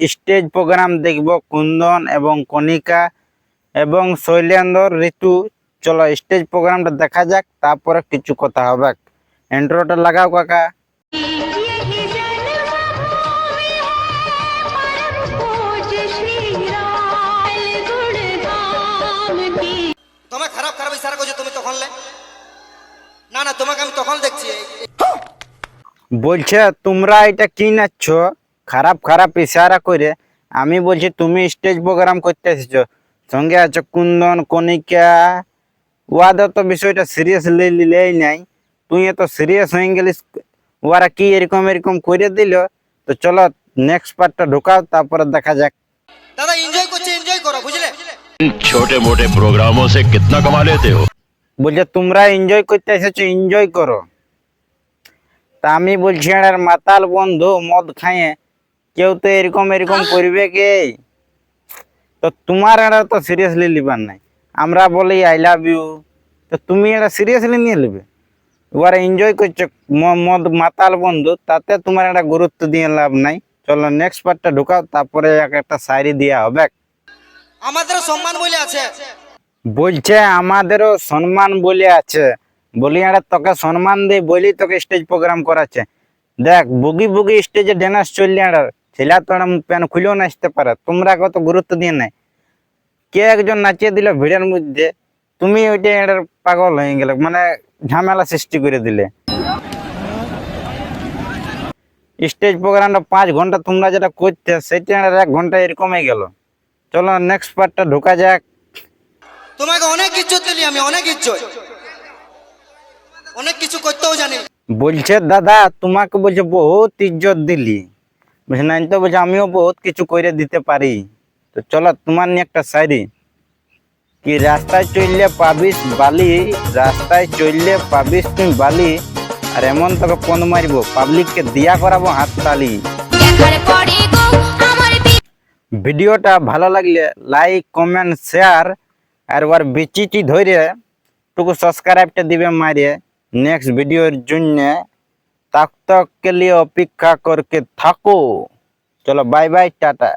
Stage programme দেখব কুন্দন এবং কণিকা এবং শৈলেন্দর ঋতু। চলো স্টেজ প্রোগ্রামটা দেখা যাক, তারপরে কিছু কথা হবে। ইন্ট্রোটা লাগাও কাকা। তোমায় খারাপ খারাপ ইশারা করছো তুমি তখন না না তোমাকে আমি তখন দেখছি। বলছে তোমরা এটা কি নাচছ খারাপ খারাপ ইশারা করে। আমি বলছি তুমি স্টেজ প্রোগ্রাম করতে এসেছো, সঙ্গে আছো কুন্দন কণিকা, ওয়াদের তো বিষয়টা সিরিয়াসলি নিলেই নাই। তুই এত সিরিয়াস হয়ে গেলিস, ওরা কি এরকম এরকম করে দিল। তো চলো নেক্সট পার্টটা ঢোকাও, তারপরে দেখা যাক। দাদা এনজয় করছে, এনজয় করো বুঝলে। छोटे मोटे प्रोग्रामों से कितना कमा लेते हो? বলছে তোমরা এনজয় করতে এসেছো, এনজয় করো। তা আমি বলছি আর মাতাল বন্ধু মদ খাইয়ে কেউ তো এরকম এরকম করবে কে? তো তোমার এটা তো সিরিয়াসলি লিবার নাই। আমরা বলি আই লাভ ইউ, তো তুমি এটা সিরিয়াসলি নিয়ে নেবে। ওরা এনজয় করছে মদ মাতাল বন্ধু, তাতে তোমার একটা গুরুত্ব দিয়ে লাভ নাই। চলো নেক্সট পার্টটা ঢুকাও, তারপরে একটা শায়রি দেওয়া হবে। আমাদেরও সম্মান বলে আছে। বলছে আমাদেরও সম্মান বলে আছে। বলি এটা তোকে সম্মান দেই বলি তোকে স্টেজ প্রোগ্রাম করাচ্ছে। দেখ বুগি বুগি স্টেজে ড্যান্স চললে আর ছেলে তো প্যান খুলেও নাচতে পারে, তোমরা কত গুরুত্ব দিয়ে নাই। কে একজন নাচিয়ে দিল ভিড়ের মধ্যে, তুমি ওইটা এটার পাগল হয়ে গেলে, মানে ঝামেলা সৃষ্টি করে দিলে। স্টেজ প্রোগ্রামটা 5 ঘন্টা তোমরা যেটা করতে, সেটা 1 ঘন্টা এরকমই গেল। চলো নেক্সট পার্টটা ঢোকা যাক। তোমাকে অনেক ইজ্জত দিলি আমি, অনেক ইজ্জত, অনেক কিছু করতেও জানি। বলছে দাদা তোমাকে বলছে বহুত ইজ্জত দিলি, বলছে নাই তো, বলছে আমিও বহুত কিছু করে দিতে পারি। তো চলো তোমার নিয়ে একটা শায়রি। কি রাস্তায় চললে পাবিস বালি, রাস্তায় চললে পাবিস তুমি বালি, আর এমন তোকে পণ মারবো পাবলিককে দিয়া করাবো হাততালি। ভিডিওটা ভালো লাগলে লাইক কমেন্ট শেয়ার, আর ওর বিচিটি ধরে টুকু সাবস্ক্রাইবটা দিবে মারিয়ে। নেক্সট ভিডিওর জন্য तक के लिए अपेक्षा करके থাকো। চলো বাই বাই, টাটা।